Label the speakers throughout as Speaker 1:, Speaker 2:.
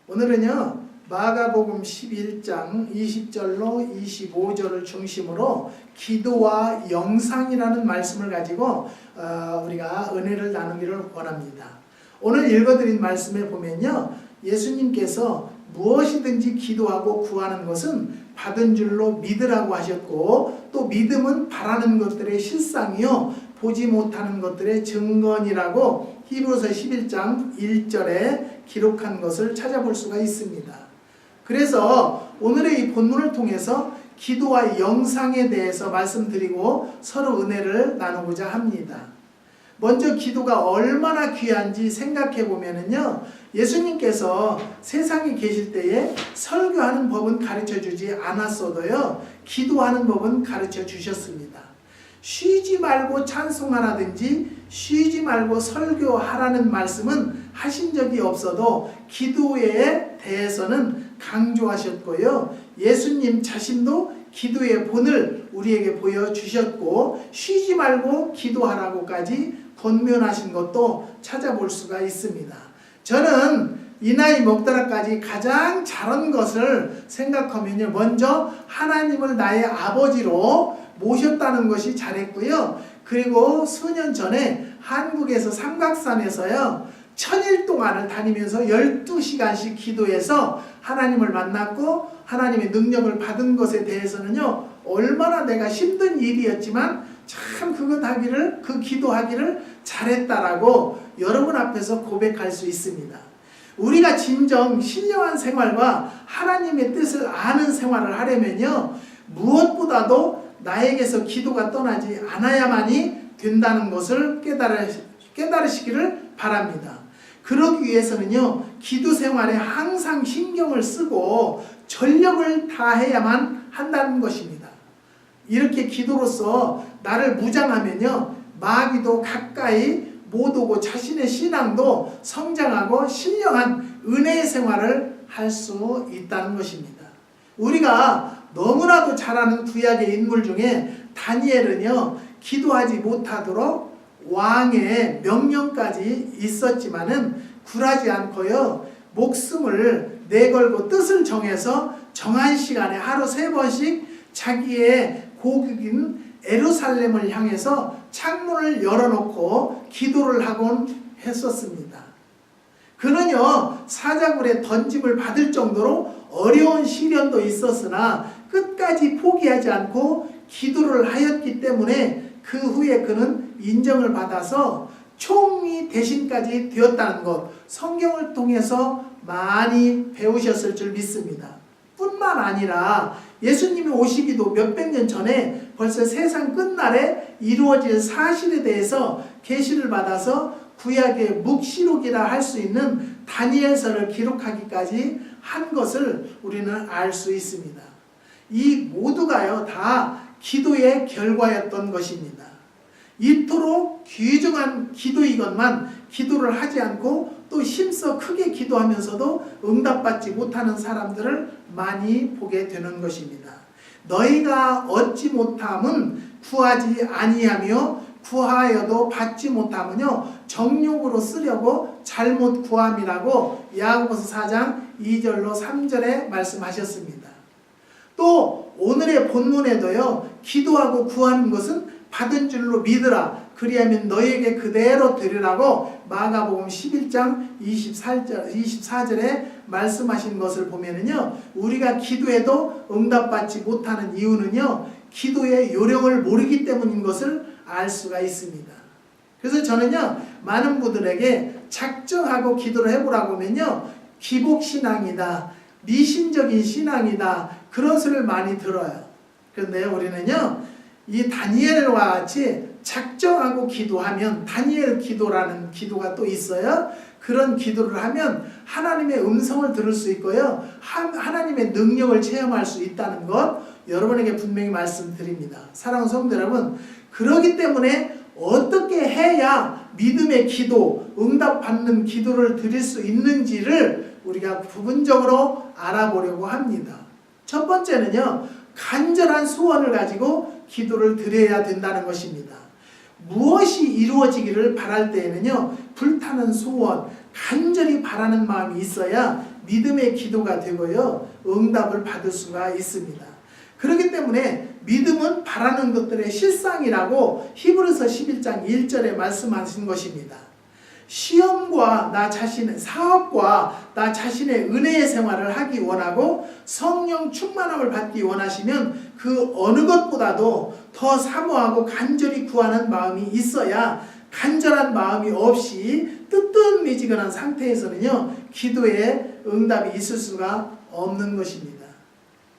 Speaker 1: 오늘은요 마가복음 11장 20절로 25절을 중심으로 기도와 영상이라는 말씀을 가지고 우리가 은혜를 나누기를 원합니다. 오늘 읽어드린 말씀에 보면요, 예수님께서 무엇이든지 기도하고 구하는 것은 받은 줄로 믿으라고 하셨고, 또 믿음은 바라는 것들의 실상이요 보지 못하는 것들의 증거니라고 히브리서 11장 1절에 기록한 것을 찾아볼 수가 있습니다. 그래서 오늘의 이 본문을 통해서 기도와 영상에 대해서 말씀드리고 서로 은혜를 나누고자 합니다. 먼저 기도가 얼마나 귀한지 생각해 보면은요, 예수님께서 세상에 계실 때에 설교하는 법은 가르쳐 주지 않았어도요, 기도하는 법은 가르쳐 주셨습니다. 쉬지 말고 찬송하라든지 쉬지 말고 설교하라는 말씀은 하신 적이 없어도 기도에 대해서는 강조하셨고요, 예수님 자신도 기도의 본을 우리에게 보여주셨고 쉬지 말고 기도하라고까지 권면하신 것도 찾아볼 수가 있습니다. 저는 이 나이 먹더라까지 가장 잘한 것을 생각하면요, 먼저 하나님을 나의 아버지로 모셨다는 것이 잘했고요, 그리고 수년 전에 한국에서 삼각산에서요 1000일 동안을 다니면서 12시간씩 기도해서 하나님을 만났고 하나님의 능력을 받은 것에 대해서는요, 얼마나 내가 힘든 일이었지만 참 그 기도하기를 잘했다라고 여러분 앞에서 고백할 수 있습니다. 우리가 진정 신령한 생활과 하나님의 뜻을 아는 생활을 하려면요, 무엇보다도 나에게서 기도가 떠나지 않아야만이 된다는 것을 깨달으시기를 바랍니다. 그러기 위해서는요, 기도 생활에 항상 신경을 쓰고 전력을 다해야만 한다는 것입니다. 이렇게 기도로서 나를 무장하면요, 마귀도 가까이 못 오고 자신의 신앙도 성장하고 신령한 은혜의 생활을 할 수 있다는 것입니다. 우리가 너무나도 잘 아는 구약의 인물 중에 다니엘은요, 기도하지 못하도록 왕의 명령까지 있었지만은 굴하지 않고요, 목숨을 내걸고 뜻을 정해서 정한 시간에 하루 3번씩 자기의 고국인 예루살렘을 향해서 창문을 열어놓고 기도를 하곤 했었습니다. 그는요 사자굴에 던짐을 받을 정도로 어려운 시련도 있었으나 끝까지 포기하지 않고 기도를 하였기 때문에 그 후에 그는 인정을 받아서 총리 대신까지 되었다는 것, 성경을 통해서 많이 배우셨을 줄 믿습니다. 뿐만 아니라 예수님이 오시기도 몇백 년 전에 벌써 세상 끝날에 이루어질 사실에 대해서 계시를 받아서 구약의 묵시록이라 할 수 있는 다니엘서를 기록하기까지 한 것을 우리는 알 수 있습니다. 이 모두가요 다 기도의 결과였던 것입니다. 이토록 귀중한 기도이건만 기도를 하지 않고 또 힘써 크게 기도하면서도 응답받지 못하는 사람들을 많이 보게 되는 것입니다. 너희가 얻지 못함은 구하지 아니하며 구하여도 받지 못함은요 정욕으로 쓰려고 잘못 구함이라고 야고보서 4장 2절로 3절에 말씀하셨습니다. 또 오늘의 본문에도요, 기도하고 구하는 것은 받은 줄로 믿으라, 그리하면 너희에게 그대로 되리라고 마가복음 11장 24절에 말씀하신 것을 보면은요, 우리가 기도해도 응답받지 못하는 이유는요, 기도의 요령을 모르기 때문인 것을 알 수가 있습니다. 그래서 저는요, 많은 분들에게 작정하고 기도를 해보라고 하면요, 기복신앙이다, 미신적인 신앙이다, 그런 소리를 많이 들어요. 그런데 우리는요, 이 다니엘과 같이 작정하고 기도하면, 다니엘 기도라는 기도가 또 있어요. 그런 기도를 하면 하나님의 음성을 들을 수 있고요, 하나님의 능력을 체험할 수 있다는 것 여러분에게 분명히 말씀드립니다. 사랑하는 성도 여러분, 그러기 때문에 어떻게 해야 믿음의 기도, 응답받는 기도를 드릴 수 있는지를 우리가 부분적으로 알아보려고 합니다. 첫 번째는요, 간절한 소원을 가지고 기도를 드려야 된다는 것입니다. 무엇이 이루어지기를 바랄 때에는요, 불타는 소원, 간절히 바라는 마음이 있어야 믿음의 기도가 되고요. 응답을 받을 수가 있습니다. 그렇기 때문에 믿음은 바라는 것들의 실상이라고 히브리서 11장 1절에 말씀하신 것입니다. 시험과 나 자신의 사업과 나 자신의 은혜의 생활을 하기 원하고 성령 충만함을 받기 원하시면 그 어느 것보다도 더 사모하고 간절히 구하는 마음이 있어야, 간절한 마음이 없이 뜨뜻미지근한 상태에서는요 기도에 응답이 있을 수가 없는 것입니다.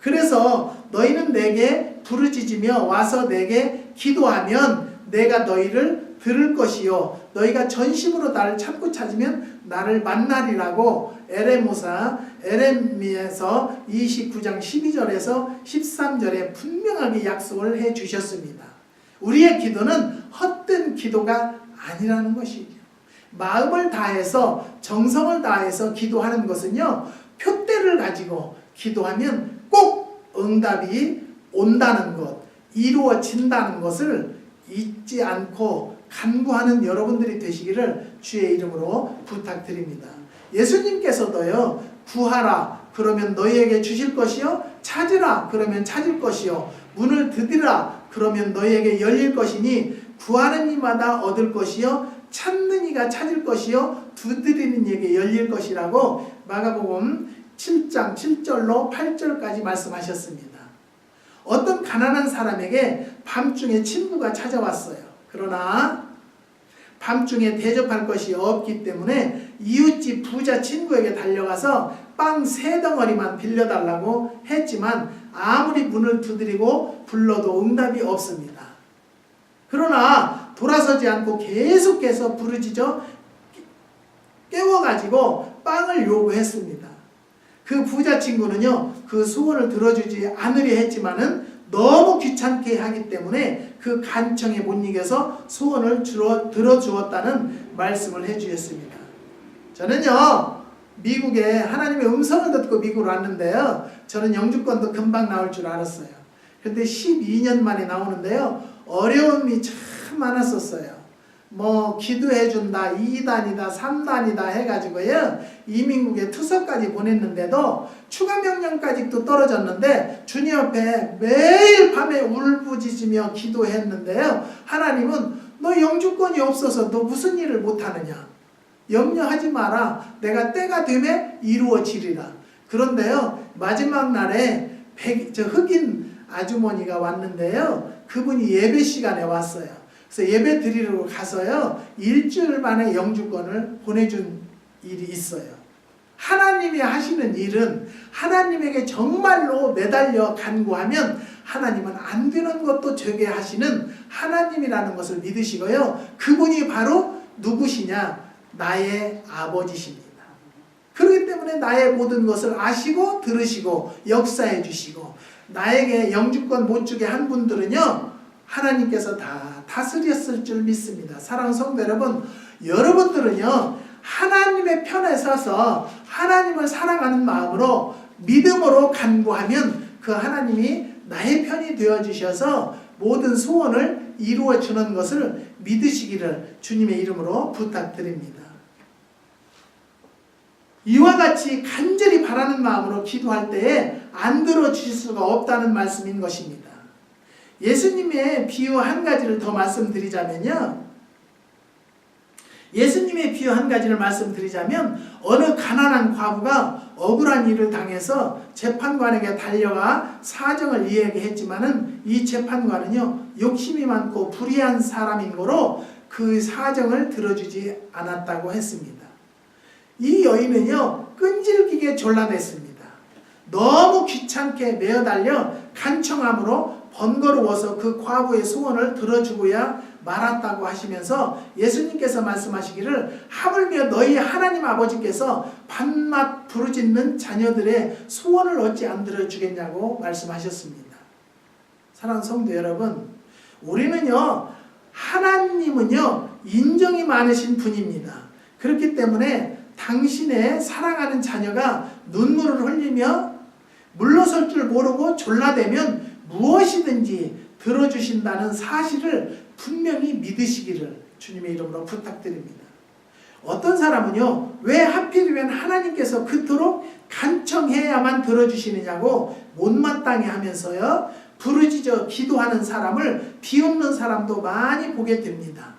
Speaker 1: 그래서 너희는 내게 부르짖으며 와서 내게 기도하면 내가 너희를 들을 것이요 너희가 전심으로 나를 찾고 찾으면 나를 만나리라고 에레미야서 29장 12절에서 13절에 분명하게 약속을 해 주셨습니다. 우리의 기도는 헛된 기도가 아니라는 것이죠. 마음을 다해서 정성을 다해서 기도하는 것은요 표대를 가지고 기도하면 꼭 응답이 온다는 것, 이루어진다는 것을 잊지 않고 간구하는 여러분들이 되시기를 주의 이름으로 부탁드립니다. 예수님께서도요 구하라 그러면 너희에게 주실 것이요 찾으라 그러면 찾을 것이요 문을 두드리라 그러면 너희에게 열릴 것이니 구하는 이마다 얻을 것이요 찾는 이가 찾을 것이요 두드리는 이에게 열릴 것이라고 마가복음 7장 7절로 8절까지 말씀하셨습니다. 어떤 가난한 사람에게 밤중에 친구가 찾아왔어요. 그러나 밤중에 대접할 것이 없기 때문에 이웃집 부자 친구에게 달려가서 빵 3덩어리만 빌려달라고 했지만 아무리 문을 두드리고 불러도 응답이 없습니다. 그러나 돌아서지 않고 계속해서 부르짖어 깨워가지고 빵을 요구했습니다. 그 부자 친구는요 그 소원을 들어주지 않으려 했지만은 너무 귀찮게 하기 때문에 그 간청에 못 이겨서 소원을 들어주었다는 말씀을 해주셨습니다. 저는요 미국에 하나님의 음성을 듣고 미국으로 왔는데요 저는 영주권도 금방 나올 줄 알았어요. 그런데 12년 만에 나오는데요 어려움이 참 많았었어요. 뭐 기도해준다 2단이다 3단이다 해가지고요 이민국에 투서까지 보냈는데도 추가 명령까지 또 떨어졌는데 주님 앞에 매일 밤에 울부짖으며 기도했는데요 하나님은 너 영주권이 없어서 너 무슨 일을 못하느냐, 염려하지 마라, 내가 때가 되면 이루어지리라. 그런데요 마지막 날에 흑인 아주머니가 왔는데요 그분이 예배 시간에 왔어요. 그래서 예배 드리러 가서요 일주일 만에 영주권을 보내준 일이 있어요. 하나님이 하시는 일은 하나님에게 정말로 매달려 간구하면 하나님은 안 되는 것도 되게 하시는 하나님이라는 것을 믿으시고요 그분이 바로 누구시냐, 나의 아버지십니다. 그렇기 때문에 나의 모든 것을 아시고 들으시고 역사해 주시고 나에게 영주권 못 주게 한 분들은요 하나님께서 다 다스렸을 줄 믿습니다. 사랑하는 성도 여러분, 여러분들은요 하나님의 편에 서서 하나님을 사랑하는 마음으로 믿음으로 간구하면 그 하나님이 나의 편이 되어주셔서 모든 소원을 이루어주는 것을 믿으시기를 주님의 이름으로 부탁드립니다. 이와 같이 간절히 바라는 마음으로 기도할 때에 안 들어주실 수가 없다는 말씀인 것입니다. 예수님의 비유 한 가지를 더 말씀드리자면요. 예수님의 비유 한 가지를 말씀드리자면 어느 가난한 과부가 억울한 일을 당해서 재판관에게 달려가 사정을 이야기했지만은 이 재판관은요 욕심이 많고 불의한 사람인 거로 그 사정을 들어주지 않았다고 했습니다. 이 여인은요 끈질기게 졸라댔습니다. 너무 귀찮게 매어달려 간청함으로 번거로워서 그 과부의 소원을 들어주고야 말았다고 하시면서 예수님께서 말씀하시기를 하물며 너희 하나님 아버지께서 밤낮 부르짖는 자녀들의 소원을 어찌 안 들어주겠냐고 말씀하셨습니다. 사랑하는 성도 여러분, 우리는요 하나님은요 인정이 많으신 분입니다. 그렇기 때문에 당신의 사랑하는 자녀가 눈물을 흘리며 물러설 줄 모르고 졸라대면 무엇이든지 들어주신다는 사실을 분명히 믿으시기를 주님의 이름으로 부탁드립니다. 어떤 사람은요, 왜 하필이면 하나님께서 그토록 간청해야만 들어주시느냐고 못마땅해 하면서요, 부르짖어 기도하는 사람을 비웃는 사람도 많이 보게 됩니다.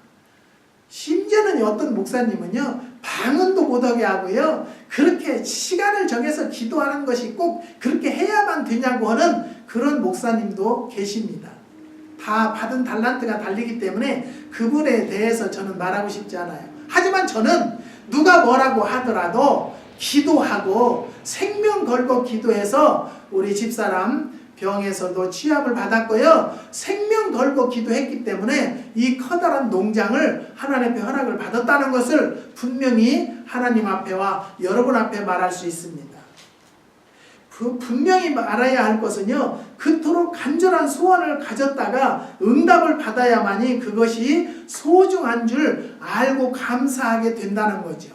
Speaker 1: 심지어는 어떤 목사님은요, 방언도 못하게 하고요, 그렇게 시간을 정해서 기도하는 것이 꼭 그렇게 해야만 되냐고 하는 그런 목사님도 계십니다. 다 받은 달란트가 달리기 때문에 그분에 대해서 저는 말하고 싶지 않아요. 하지만 저는 누가 뭐라고 하더라도 기도하고 생명 걸고 기도해서 우리 집사람 병에서도 치유함을 받았고요, 생명 걸고 기도했기 때문에 이 커다란 농장을 하나님 앞에 허락을 받았다는 것을 분명히 하나님 앞에와 여러분 앞에 말할 수 있습니다. 분명히 알아야 할 것은요, 그토록 간절한 소원을 가졌다가 응답을 받아야만이 그것이 소중한 줄 알고 감사하게 된다는 거죠.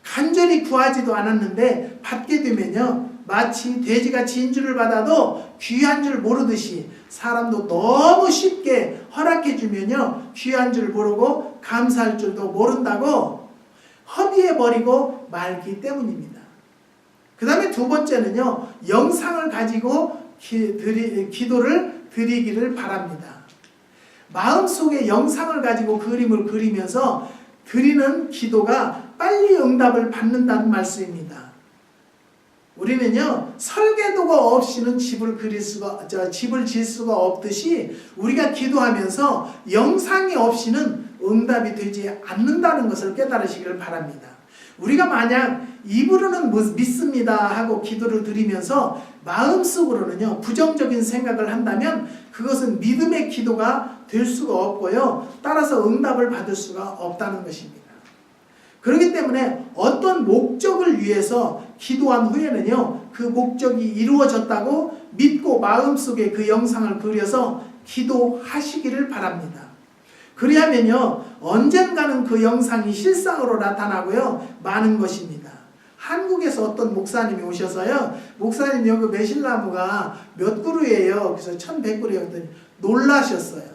Speaker 1: 간절히 구하지도 않았는데 받게 되면요, 마치 돼지가 진주를 받아도 귀한 줄 모르듯이 사람도 너무 쉽게 허락해 주면요, 귀한 줄 모르고 감사할 줄도 모른다고 허비해버리고 말기 때문입니다. 그 다음에 두 번째는요, 영상을 가지고 기도를 드리기를 바랍니다. 마음속에 영상을 가지고 그림을 그리면서 드리는 기도가 빨리 응답을 받는다는 말씀입니다. 우리는요, 설계도가 없이는 집을 질 수가 없듯이 우리가 기도하면서 영상이 없이는 응답이 되지 않는다는 것을 깨달으시기를 바랍니다. 우리가 만약 입으로는 믿습니다 하고 기도를 드리면서 마음속으로는요, 부정적인 생각을 한다면 그것은 믿음의 기도가 될 수가 없고요, 따라서 응답을 받을 수가 없다는 것입니다. 그렇기 때문에 어떤 목적을 위해서 기도한 후에는요, 그 목적이 이루어졌다고 믿고 마음속에 그 영상을 그려서 기도하시기를 바랍니다. 그리하면요, 언젠가는 그 영상이 실상으로 나타나고요, 많은 것입니다. 한국에서 어떤 목사님이 오셔서요, 목사님 여기 매실나무가 몇 그루예요? 그래서 1100그루예요. 그랬더니 놀라셨어요.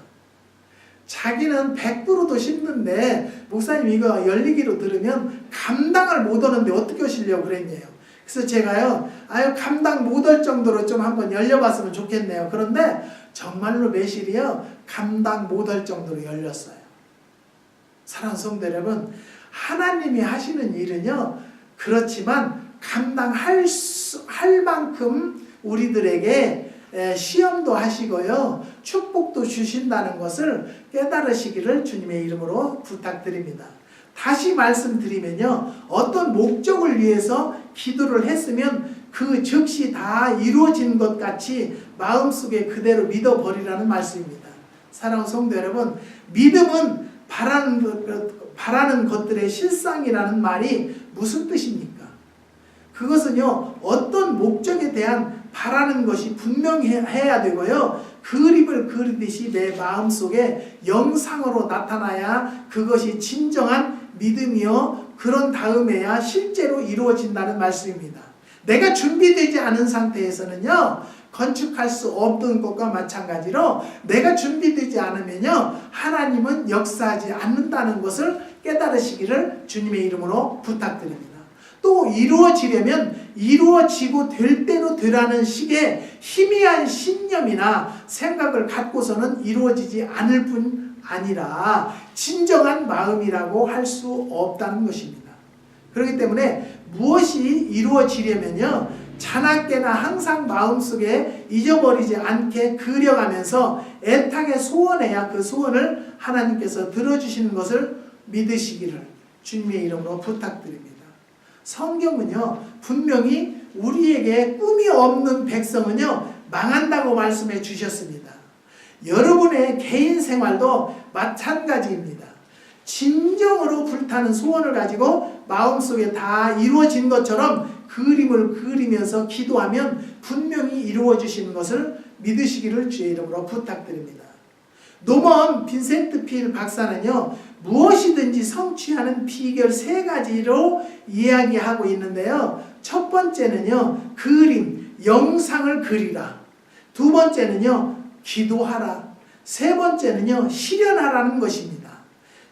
Speaker 1: 자기는 100그루도 심는데 목사님 이거 열리기로 들으면 감당을 못 하는데 어떻게 하시려고 그랬네요. 그래서 제가요, 감당 못 할 정도로 좀 한번 열려봤으면 좋겠네요. 그런데 정말로 매실이요, 감당 못 할 정도로 열렸어요. 사랑하는 성도 여러분, 하나님이 하시는 일은요, 그렇지만 감당할 만큼 우리들에게 시험도 하시고요, 축복도 주신다는 것을 깨달으시기를 주님의 이름으로 부탁드립니다. 다시 말씀드리면요, 어떤 목적을 위해서 기도를 했으면 그 즉시 다 이루어진 것 같이 마음속에 그대로 믿어버리라는 말씀입니다. 사랑하는 성도 여러분, 믿음은 바라는 것들의 실상이라는 말이 무슨 뜻입니까? 그것은요, 어떤 목적에 대한 바라는 것이 분명해야 되고요, 그림을 그리듯이 내 마음속에 영상으로 나타나야 그것이 진정한 믿음이요, 그런 다음에야 실제로 이루어진다는 말씀입니다. 내가 준비되지 않은 상태에서는요, 건축할 수 없는 것과 마찬가지로 내가 준비되지 않으면요, 하나님은 역사하지 않는다는 것을 깨달으시기를 주님의 이름으로 부탁드립니다. 또 이루어지려면 이루어지고 될 대로 되라는 식의 희미한 신념이나 생각을 갖고서는 이루어지지 않을 뿐 아니라 진정한 마음이라고 할 수 없다는 것입니다. 그렇기 때문에 무엇이 이루어지려면요, 자나깨나 항상 마음속에 잊어버리지 않게 그려가면서 애타게 소원해야 그 소원을 하나님께서 들어주시는 것을 믿으시기를 주님의 이름으로 부탁드립니다. 성경은요, 분명히 우리에게 꿈이 없는 백성은요, 망한다고 말씀해 주셨습니다. 여러분의 개인 생활도 마찬가지입니다. 진정으로 불타는 소원을 가지고 마음속에 다 이루어진 것처럼 그림을 그리면서 기도하면 분명히 이루어 주시는 것을 믿으시기를 주의 이름으로 부탁드립니다. 노먼 빈센트 필 박사는요, 무엇이든지 성취하는 비결 3가지로 이야기하고 있는데요, 첫 번째는요, 그림, 영상을 그리라. 두 번째는요, 기도하라. 세 번째는요, 실현하라는 것입니다.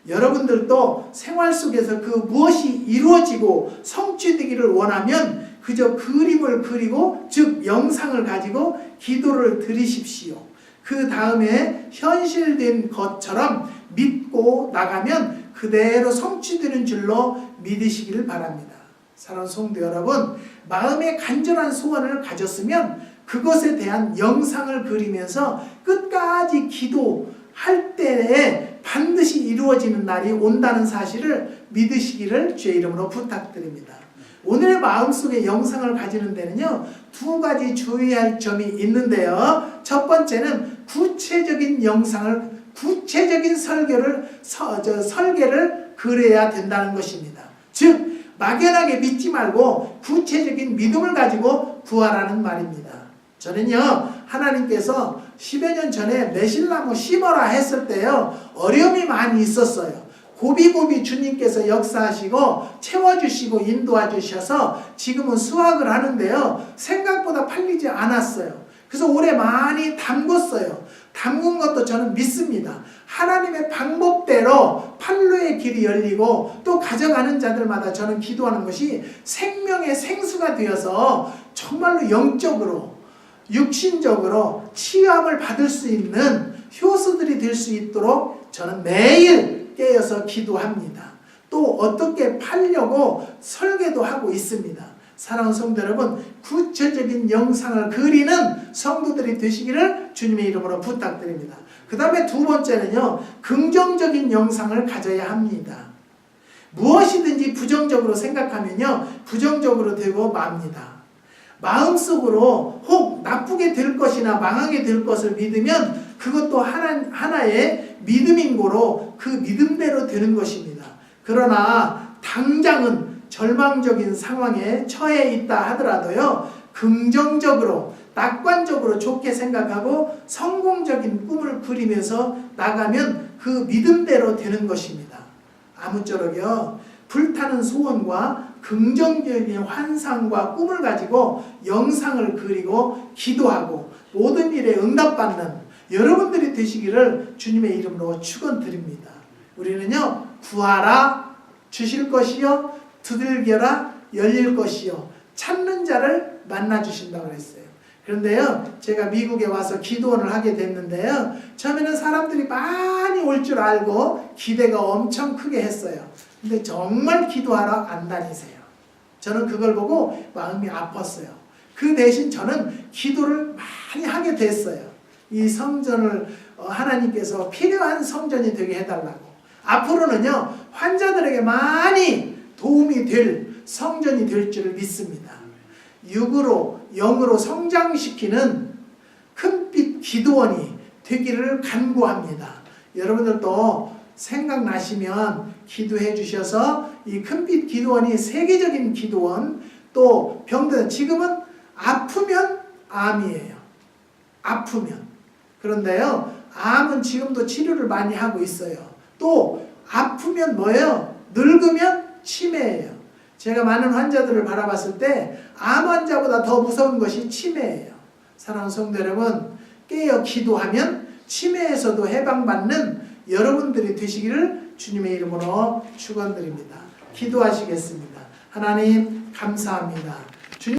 Speaker 1: 여러분들도 생활 속에서 그 무엇이 이루어지고 성취되기를 원하면 그저 그림을 그리고, 즉 영상을 가지고 기도를 드리십시오. 그 다음에 현실된 것처럼 믿고 나가면 그대로 성취되는 줄로 믿으시기를 바랍니다. 사랑하는 성도 여러분, 마음에 간절한 소원을 가졌으면 그것에 대한 영상을 그리면서 끝까지 기도할 때에 반드시 이루어지는 날이 온다는 사실을 믿으시기를 주의 이름으로 부탁드립니다. 오늘의 마음속에 영상을 가지는 데는요, 두 가지 주의할 점이 있는데요. 첫 번째는 구체적인 영상을, 구체적인 설계를 그려야 된다는 것입니다. 즉 막연하게 믿지 말고 구체적인 믿음을 가지고 구하라는 말입니다. 저는요, 하나님께서 10여 년 전에 매실나무 심어라 했을 때요, 어려움이 많이 있었어요. 고비고비 주님께서 역사하시고 채워주시고 인도해주셔서 지금은 수확을 하는데요, 생각보다 팔리지 않았어요. 그래서 올해 많이 담궜어요. 담근 것도 저는 믿습니다. 하나님의 방법대로 판로의 길이 열리고 또 가져가는 자들마다 저는 기도하는 것이 생명의 생수가 되어서 정말로 영적으로, 육신적으로 치유함을 받을 수 있는 효소들이 될 수 있도록 저는 매일 깨어서 기도합니다. 또 어떻게 팔려고 설계도 하고 있습니다. 사랑하는 성도 여러분, 구체적인 영상을 그리는 성도들이 되시기를 주님의 이름으로 부탁드립니다. 그 다음에 두 번째는요, 긍정적인 영상을 가져야 합니다. 무엇이든지 부정적으로 생각하면요, 부정적으로 되고 맙니다. 마음속으로 혹 나쁘게 될 것이나 망하게 될 것을 믿으면 그것도 하나의 믿음인 거로 그 믿음대로 되는 것입니다. 그러나 당장은 절망적인 상황에 처해 있다 하더라도요, 긍정적으로, 낙관적으로 좋게 생각하고 성공적인 꿈을 그리면서 나가면 그 믿음대로 되는 것입니다. 아무쪼록요, 불타는 소원과 긍정적인 환상과 꿈을 가지고 영상을 그리고 기도하고 모든 일에 응답받는 여러분들이 되시기를 주님의 이름으로 축원드립니다. 우리는요, 구하라 주실 것이요, 두들겨라 열릴 것이요, 찾는 자를 만나 주신다고 그랬어요. 그런데요, 제가 미국에 와서 기도원을 하게 됐는데요, 처음에는 사람들이 많이 올 줄 알고 기대가 엄청 크게 했어요. 근데 정말 기도하러 안 다니세요. 저는 그걸 보고 마음이 아팠어요. 그 대신 저는 기도를 많이 하게 됐어요. 이 성전을 하나님께서 필요한 성전이 되게 해달라고. 앞으로는요, 환자들에게 많이 도움이 될 성전이 될 줄을 믿습니다. 육으로 영으로 성장시키는 큰빛 기도원이 되기를 간구합니다. 여러분들도 생각나시면 기도해 주셔서 이 큰빛 기도원이 세계적인 기도원, 또 병든, 지금은 아프면 암이에요. 아프면. 그런데요, 암은 지금도 치료를 많이 하고 있어요. 또 아프면 뭐예요? 늙으면 치매예요. 제가 많은 환자들을 바라봤을 때 암 환자보다 더 무서운 것이 치매예요. 사랑하는 성도 여러분, 깨어 기도하면 치매에서도 해방받는 여러분들이 되시기를 주님의 이름으로 축원드립니다. 기도하시겠습니다. 하나님 감사합니다.